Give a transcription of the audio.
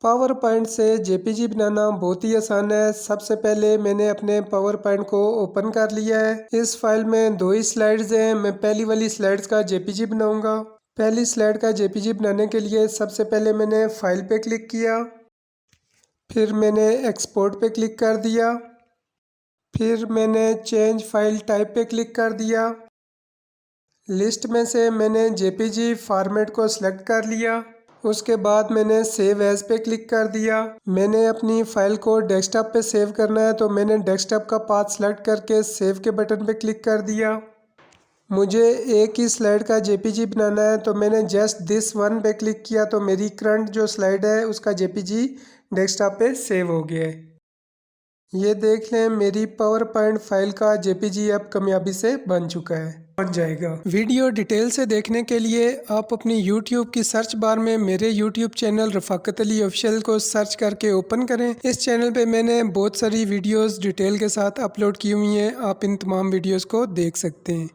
Power point से JPG बनाना बहुत ही आसान है। सबसे पहले मैंने अपने पावर पॉइंट को ओपन कर लिया है। इस फाइल में दो ही स्लाइड्स हैं। मैं पहली वाली स्लाइड्स का जेपीजी बनाऊंगा। पहली स्लाइड का जेपीजी बनाने के लिए सबसे पहले मैंने फाइल पे क्लिक किया, फिर मैंने एक्सपोर्ट पे क्लिक कर दिया, फिर मैंने चेंज फाइल टाइप पे क्लिक कर दिया। लिस्ट में से मैंने जेपीजी फॉर्मेट को सिलेक्ट कर लिया। उसके बाद मैंने सेव एज पे क्लिक कर दिया। मैंने अपनी फाइल को डेस्कटॉप पे सेव करना है तो मैंने डेस्कटॉप का पाथ सेलेक्ट करके सेव के बटन पे क्लिक कर दिया। मुझे एक ही स्लाइड का जेपीजी बनाना है तो मैंने जस्ट दिस वन पे क्लिक किया तो मेरी करंट जो स्लाइड है उसका जेपीजी डेस्कटॉप पे सेव हो गया है। ये देख लें, मेरी पावर पॉइंट फाइल का जेपीजी अब कामयाबी से बन चुका है, बन जाएगा। वीडियो डिटेल से देखने के लिए आप अपनी YouTube की सर्च बार में मेरे YouTube चैनल रफ़ाकत अली ऑफिशियल को सर्च करके ओपन करें। इस चैनल पे मैंने बहुत सारी वीडियोस डिटेल के साथ अपलोड की हुई हैं। आप इन तमाम वीडियोस को देख सकते हैं।